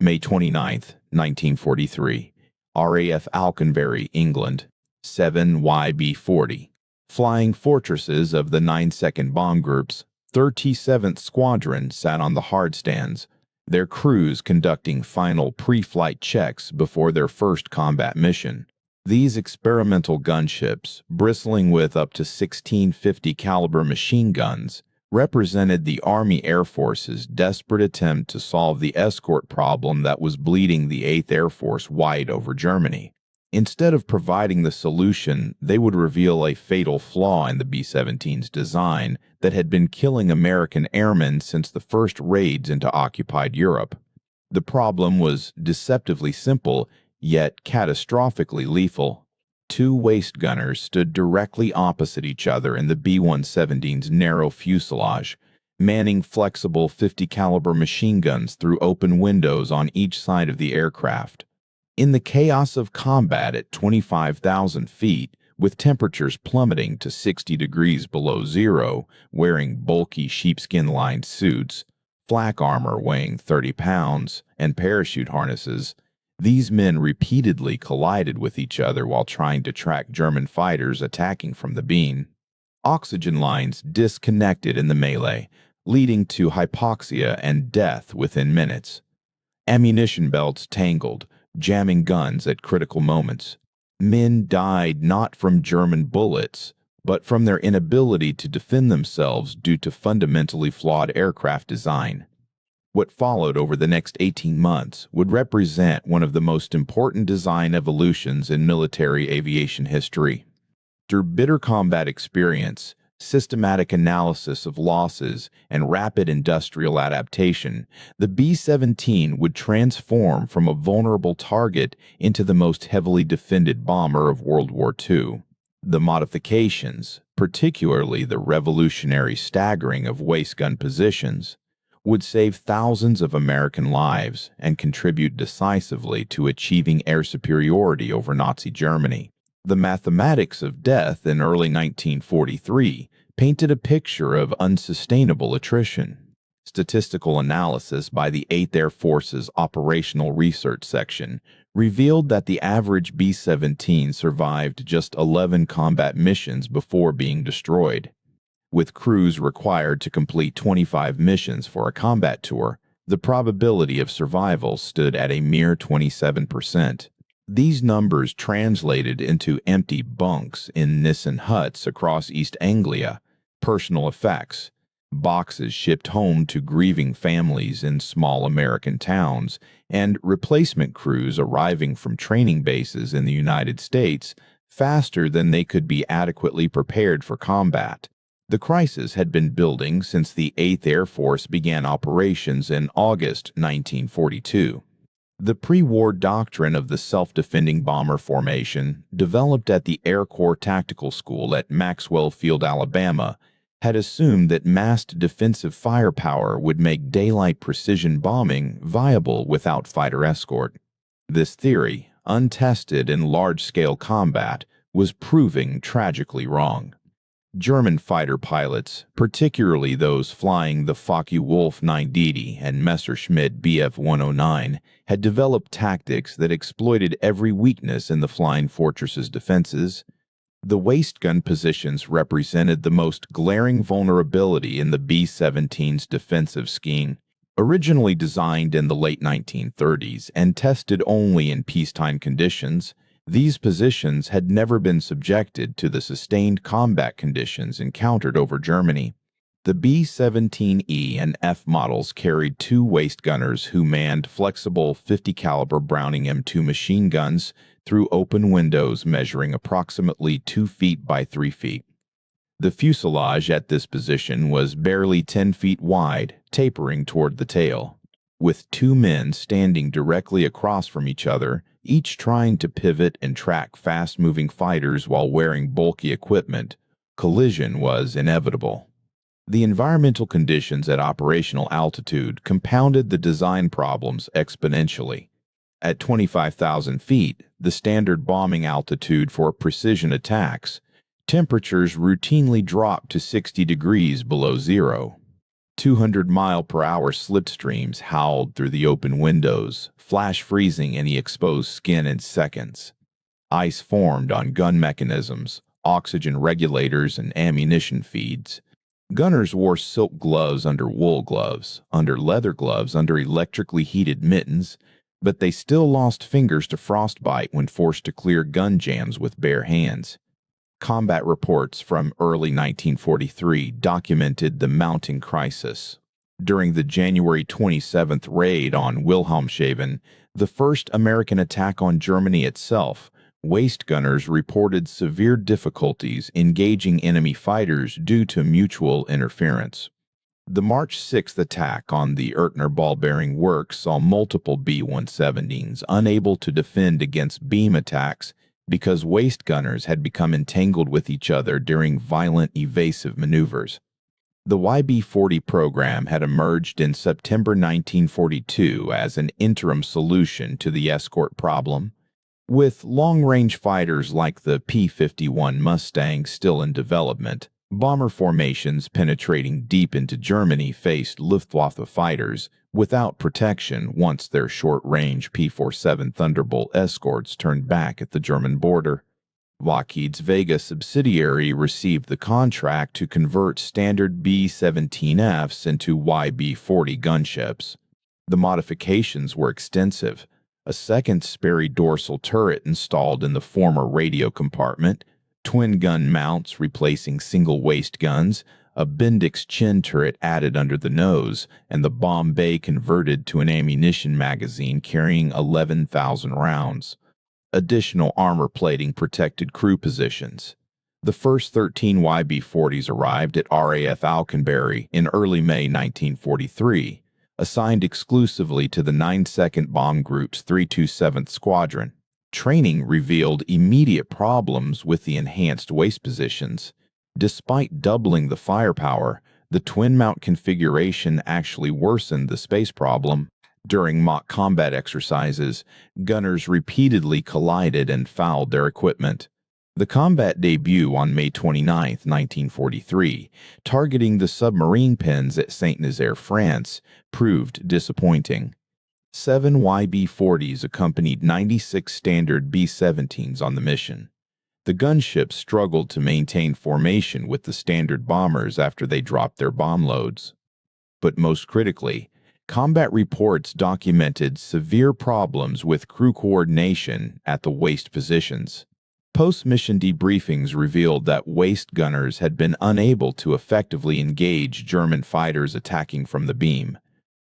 May 29, 1943. RAF Alconbury, England. 7 YB-40. Flying fortresses of the 9th Bomb Group's 37th Squadron sat on the hardstands, their crews conducting final pre-flight checks before their first combat mission. These experimental gunships, bristling with up to 1650 caliber machine guns, represented the Army Air Force's desperate attempt to solve the escort problem that was bleeding the 8th Air Force wide over Germany. Instead of providing the solution, they would reveal a fatal flaw in the B-17's design that had been killing American airmen since the first raids into occupied Europe. The problem was deceptively simple, yet catastrophically lethal. Two waist gunners stood directly opposite each other in the B-17's narrow fuselage, manning flexible 50 caliber machine guns through open windows on each side of the aircraft. In the chaos of combat at 25,000 feet, with temperatures plummeting to 60 degrees below zero, wearing bulky sheepskin-lined suits, flak armor weighing 30 pounds, and parachute harnesses, these men repeatedly collided with each other while trying to track German fighters attacking from the beam. Oxygen lines disconnected in the melee, leading to hypoxia and death within minutes. Ammunition belts tangled, jamming guns at critical moments. Men died not from German bullets, but from their inability to defend themselves due to fundamentally flawed aircraft design. What followed over the next 18 months would represent one of the most important design evolutions in military aviation history. Through bitter combat experience, systematic analysis of losses, and rapid industrial adaptation, the B-17 would transform from a vulnerable target into the most heavily defended bomber of World War II. The modifications, particularly the revolutionary staggering of waist gun positions, would save thousands of American lives and contribute decisively to achieving air superiority over Nazi Germany. The mathematics of death in early 1943 painted a picture of unsustainable attrition. Statistical analysis by the 8th Air Force's Operational Research Section revealed that the average B-17 survived just 11 combat missions before being destroyed. With crews required to complete 25 missions for a combat tour, the probability of survival stood at a mere 27%. These numbers translated into empty bunks in Nissen huts across East Anglia, personal effects, boxes shipped home to grieving families in small American towns, and replacement crews arriving from training bases in the United States faster than they could be adequately prepared for combat. The crisis had been building since the 8th Air Force began operations in August 1942. The pre-war doctrine of the self-defending bomber formation, developed at the Air Corps Tactical School at Maxwell Field, Alabama, had assumed that massed defensive firepower would make daylight precision bombing viable without fighter escort. This theory, untested in large-scale combat, was proving tragically wrong. German fighter pilots, particularly those flying the Focke-Wulf 980 and Messerschmitt Bf 109, had developed tactics that exploited every weakness in the Flying Fortress's defenses. The waist gun positions represented the most glaring vulnerability in the B-17's defensive scheme. Originally designed in the late 1930s and tested only in peacetime conditions, these positions had never been subjected to the sustained combat conditions encountered over Germany. The B-17E and F models carried two waist gunners who manned flexible 50 caliber Browning M2 machine guns through open windows measuring approximately 2 feet by 3 feet. The fuselage at this position was barely 10 feet wide, tapering toward the tail. With two men standing directly across from each other, each trying to pivot and track fast-moving fighters while wearing bulky equipment, collision was inevitable. The environmental conditions at operational altitude compounded the design problems exponentially. At 25,000 feet, the standard bombing altitude for precision attacks, temperatures routinely dropped to 60 degrees below zero. 200-mile-per-hour slipstreams howled through the open windows, flash freezing any exposed skin in seconds. Ice formed on gun mechanisms, oxygen regulators, and ammunition feeds. Gunners wore silk gloves under wool gloves, under leather gloves, under electrically heated mittens, but they still lost fingers to frostbite when forced to clear gun jams with bare hands. Combat reports from early 1943 documented the mounting crisis. During the January 27th raid on Wilhelmshaven, the first American attack on Germany itself, waist gunners reported severe difficulties engaging enemy fighters due to mutual interference. The March 6th attack on the Ertner ball-bearing works saw multiple B-17s unable to defend against beam attacks because waist gunners had become entangled with each other during violent evasive maneuvers. The YB-40 program had emerged in September 1942 as an interim solution to the escort problem. With long-range fighters like the P-51 Mustang still in development, bomber formations penetrating deep into Germany faced Luftwaffe fighters without protection once their short-range P-47 Thunderbolt escorts turned back at the German border. Lockheed's Vega subsidiary received the contract to convert standard B-17Fs into YB-40 gunships. The modifications were extensive. A second Sperry dorsal turret installed in the former radio compartment, twin gun mounts replacing single waist guns, a Bendix chin turret added under the nose, and the bomb bay converted to an ammunition magazine carrying 11,000 rounds. Additional armor plating protected crew positions. The first 13 YB-40s arrived at RAF Alconbury in early May 1943, assigned exclusively to the 9th Bomb Group's 327th Squadron. Training revealed immediate problems with the enhanced waist positions. Despite doubling the firepower, the twin-mount configuration actually worsened the space problem. During mock combat exercises, gunners repeatedly collided and fouled their equipment. The combat debut on May 29, 1943, targeting the submarine pens at Saint-Nazaire, France, proved disappointing. 7 YB-40s accompanied 96 standard B-17s on the mission. The gunships struggled to maintain formation with the standard bombers after they dropped their bomb loads. But most critically, combat reports documented severe problems with crew coordination at the waist positions. Post-mission debriefings revealed that waist gunners had been unable to effectively engage German fighters attacking from the beam.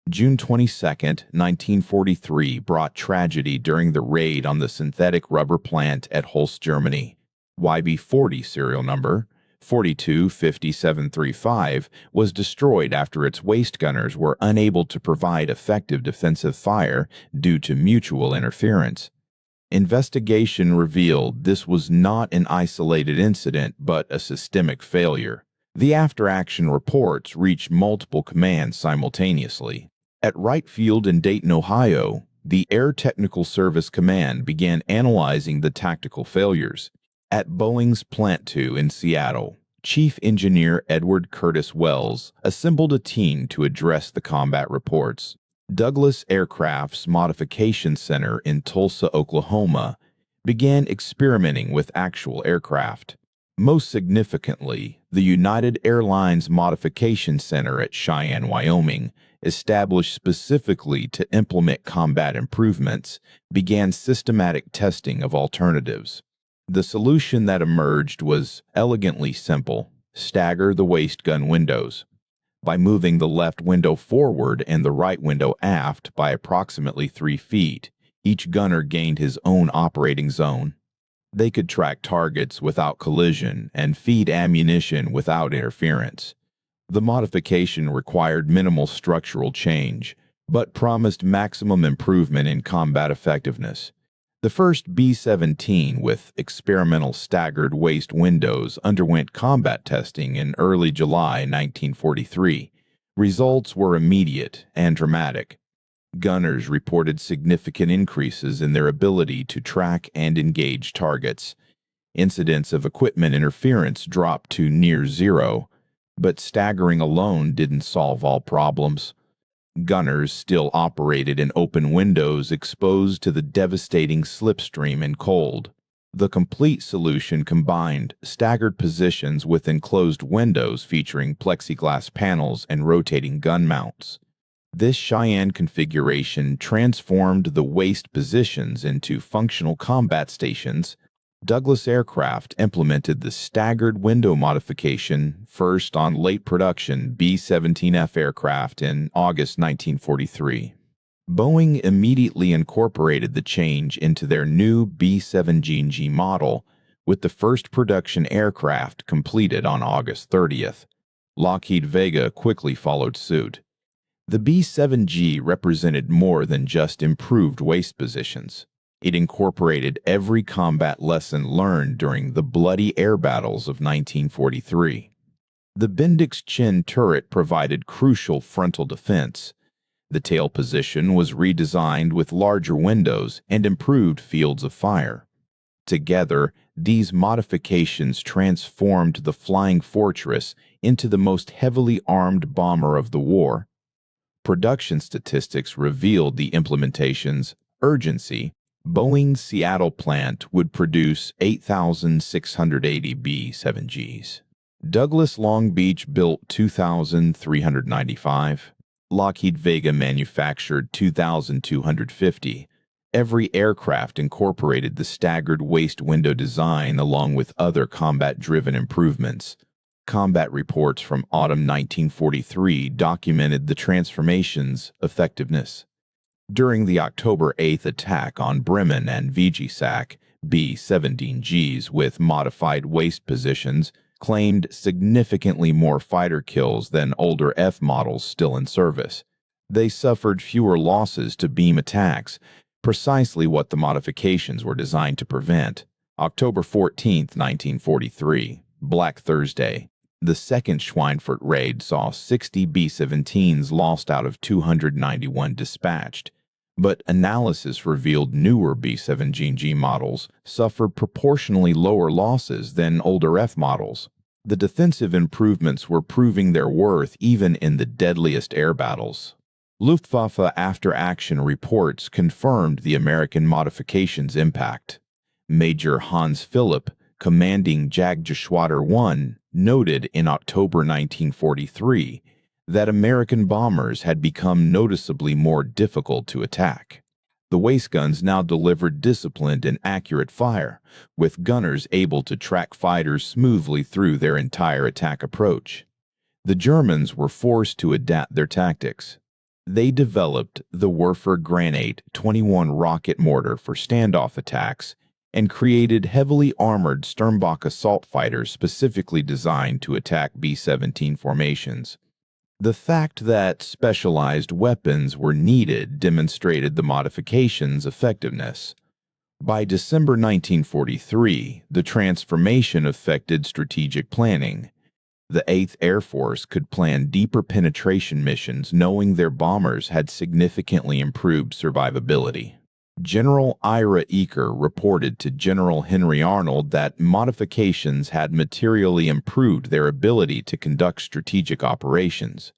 June 22, 1943 brought tragedy during the raid on the synthetic rubber plant at Holst, Germany. YB-40 serial number 425735 was destroyed after its waist gunners were unable to provide effective defensive fire due to mutual interference. Investigation revealed this was not an isolated incident but a systemic failure. The after-action reports reached multiple commands simultaneously. At Wright Field in Dayton, Ohio, the Air Technical Service Command began analyzing the tactical failures. At Boeing's Plant 2 in Seattle, Chief Engineer Edward Curtis Wells assembled a team to address the combat reports. Douglas Aircraft's Modification Center in Tulsa, Oklahoma, began experimenting with actual aircraft. Most significantly, the United Airlines Modification Center at Cheyenne, Wyoming, established specifically to implement combat improvements, began systematic testing of alternatives. The solution that emerged was elegantly simple: stagger the waist gun windows. By moving the left window forward and the right window aft by approximately 3 feet, each gunner gained his own operating zone. They could track targets without collision and feed ammunition without interference. The modification required minimal structural change, but promised maximum improvement in combat effectiveness. The first B-17 with experimental staggered waist windows underwent combat testing in early July 1943. Results were immediate and dramatic. Gunners reported significant increases in their ability to track and engage targets. Incidents of equipment interference dropped to near zero. But staggering alone didn't solve all problems. Gunners still operated in open windows exposed to the devastating slipstream and cold. The complete solution combined staggered positions with enclosed windows featuring plexiglass panels and rotating gun mounts. This Cheyenne configuration transformed the waist positions into functional combat stations. Douglas Aircraft implemented the staggered window modification first on late production B-17F aircraft in August 1943. Boeing immediately incorporated the change into their new B-17G model, with the first production aircraft completed on August 30th. Lockheed Vega quickly followed suit. The B-7G represented more than just improved waist positions. It incorporated every combat lesson learned during the bloody air battles of 1943. The Bendix Chin turret provided crucial frontal defense. The tail position was redesigned with larger windows and improved fields of fire. Together, these modifications transformed the Flying Fortress into the most heavily armed bomber of the war. Production statistics revealed the implementation's urgency. Boeing's Seattle plant would produce 8,680 B-7Gs. Douglas Long Beach built 2,395. Lockheed Vega manufactured 2,250. Every aircraft incorporated the staggered waist window design along with other combat-driven improvements. Combat reports from autumn 1943 documented the transformation's effectiveness. During the October 8th attack on Bremen and Vigisac, B-17Gs with modified waist positions claimed significantly more fighter kills than older F models still in service. They suffered fewer losses to beam attacks, precisely what the modifications were designed to prevent. October 14, 1943, Black Thursday. The second Schweinfurt raid saw 60 B-17s lost out of 291 dispatched, but analysis revealed newer B-17G models suffered proportionally lower losses than older F models. The defensive improvements were proving their worth even in the deadliest air battles. Luftwaffe after-action reports confirmed the American modifications' impact. Major Hans Philipp, commanding Jagdgeschwader 1, noted in October 1943 that American bombers had become noticeably more difficult to attack. The waist guns now delivered disciplined and accurate fire, with gunners able to track fighters smoothly through their entire attack approach. The Germans were forced to adapt their tactics. They developed the Werfer Granate 21 rocket mortar for standoff attacks and created heavily armored Sturmbach assault fighters specifically designed to attack B-17 formations. The fact that specialized weapons were needed demonstrated the modification's effectiveness. By December 1943, the transformation affected strategic planning. The 8th Air Force could plan deeper penetration missions knowing their bombers had significantly improved survivability. General Ira Eaker reported to General Henry Arnold that modifications had materially improved their ability to conduct strategic operations.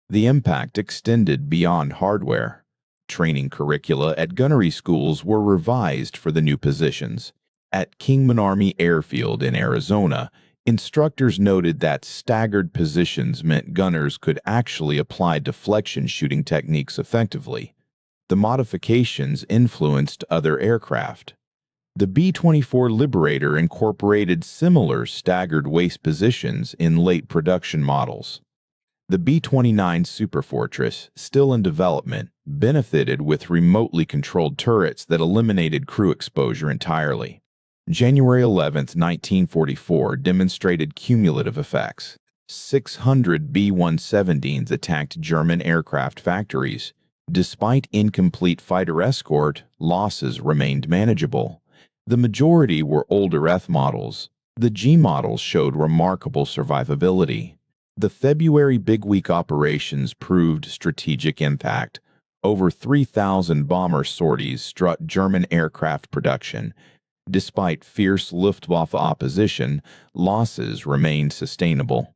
The impact extended beyond hardware. Training curricula at gunnery schools were revised for the new positions. At Kingman Army Airfield in Arizona, instructors noted that staggered positions meant gunners could actually apply deflection shooting techniques effectively. The modifications influenced other aircraft. The B-24 Liberator incorporated similar staggered waist positions in late production models. The B-29 Superfortress, still in development, benefited with remotely controlled turrets that eliminated crew exposure entirely. January 11, 1944 demonstrated cumulative effects. 600 B-117s attacked German aircraft factories. Despite incomplete fighter escort, losses remained manageable. The majority were older F models. The G models showed remarkable survivability. The February Big Week operations proved strategic impact. Over 3,000 bomber sorties struck German aircraft production. Despite fierce Luftwaffe opposition, losses remained sustainable.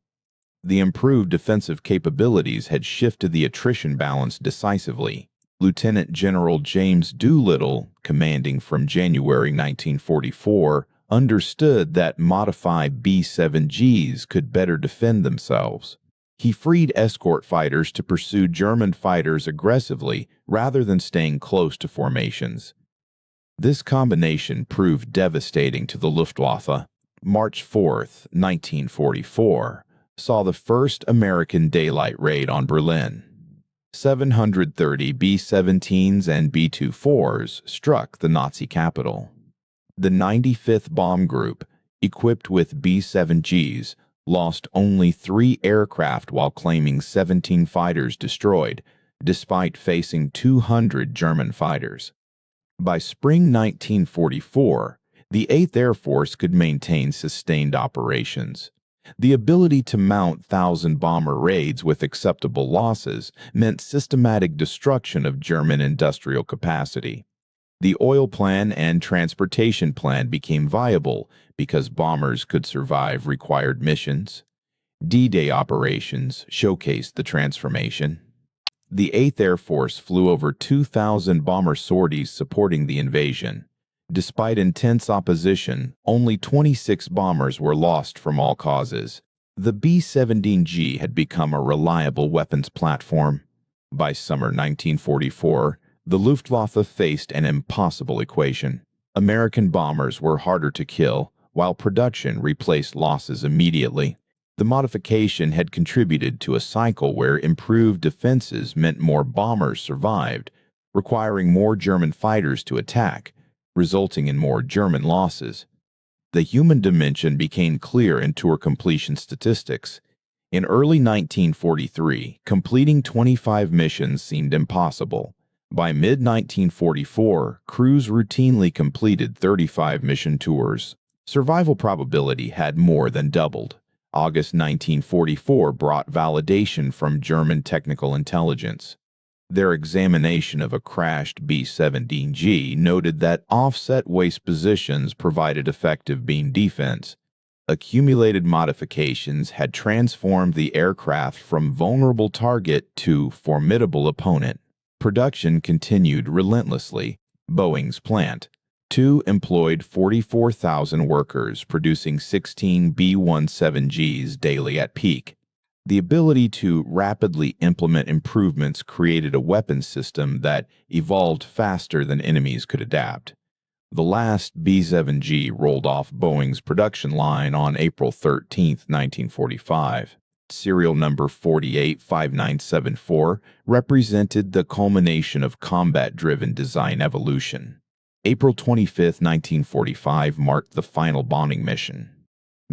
The improved defensive capabilities had shifted the attrition balance decisively. Lieutenant General James Doolittle, commanding from January 1944, understood that modified B-7Gs could better defend themselves. He freed escort fighters to pursue German fighters aggressively rather than staying close to formations. This combination proved devastating to the Luftwaffe. March 4, 1944, saw the first American daylight raid on Berlin. 730 B-17s and B-24s struck the Nazi capital. The 95th Bomb Group, equipped with B-7Gs, lost only 3 aircraft while claiming 17 fighters destroyed, despite facing 200 German fighters. By spring 1944, the 8th Air Force could maintain sustained operations. The ability to mount 1,000-bomber raids with acceptable losses meant systematic destruction of German industrial capacity. The oil plan and transportation plan became viable because bombers could survive required missions. D-Day operations showcased the transformation. The 8th Air Force flew over 2,000 bomber sorties supporting the invasion. Despite intense opposition, only 26 bombers were lost from all causes. The B-17G had become a reliable weapons platform. By summer 1944, the Luftwaffe faced an impossible equation. American bombers were harder to kill, while production replaced losses immediately. The modification had contributed to a cycle where improved defenses meant more bombers survived, requiring more German fighters to attack, resulting in more German losses. The human dimension became clear in tour completion statistics. In early 1943, completing 25 missions seemed impossible. By mid-1944, crews routinely completed 35 mission tours. Survival probability had more than doubled. August 1944 brought validation from German technical intelligence. Their examination of a crashed B-17G noted that offset waist positions provided effective beam defense. Accumulated modifications had transformed the aircraft from vulnerable target to formidable opponent. Production continued relentlessly. Boeing's plant 2 employed 44,000 workers, producing 16 B-17Gs daily at peak. The ability to rapidly implement improvements created a weapons system that evolved faster than enemies could adapt. The last B-7G rolled off Boeing's production line on April 13, 1945. Serial number 485974 represented the culmination of combat-driven design evolution. April 25, 1945 marked the final bombing mission.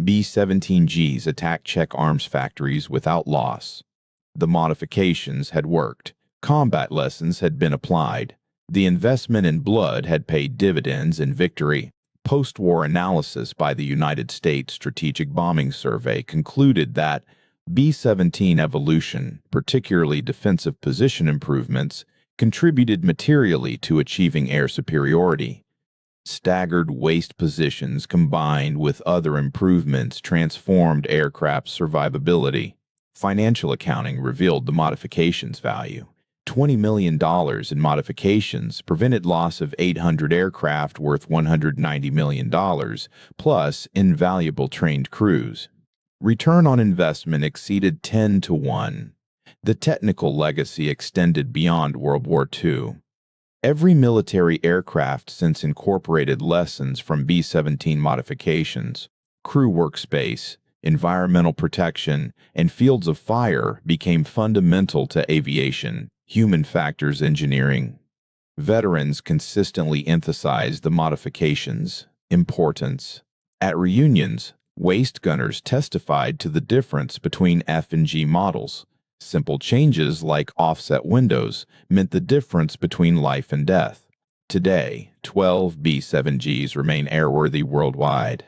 B-17Gs attacked Czech arms factories without loss. The modifications had worked. Combat lessons had been applied. The investment in blood had paid dividends in victory. Post-war analysis by the United States Strategic Bombing Survey concluded that B-17 evolution, particularly defensive position improvements, contributed materially to achieving air superiority. Staggered waist positions combined with other improvements transformed aircraft survivability. Financial accounting revealed the modifications' value. $20 million in modifications prevented loss of 800 aircraft worth $190 million, plus invaluable trained crews. Return on investment exceeded 10 to 1. The technical legacy extended beyond World War II. Every military aircraft since incorporated lessons from B-17 modifications. Crew workspace, environmental protection, and fields of fire became fundamental to aviation, human factors engineering. Veterans consistently emphasized the modifications' importance. At reunions, waist gunners testified to the difference between F and G models. Simple changes like offset windows meant the difference between life and death. Today, 12 B-7Gs remain airworthy worldwide.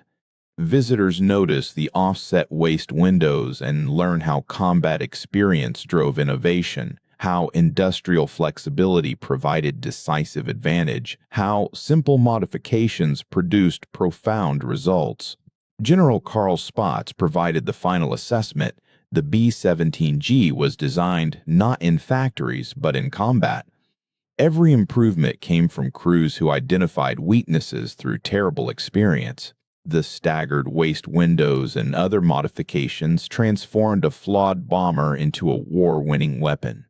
Visitors notice the offset waist windows and learn how combat experience drove innovation, how industrial flexibility provided decisive advantage, how simple modifications produced profound results. General Carl Spaatz provided the final assessment. The B-17G was designed not in factories but in combat. Every improvement came from crews who identified weaknesses through terrible experience. The staggered waist windows and other modifications transformed a flawed bomber into a war-winning weapon.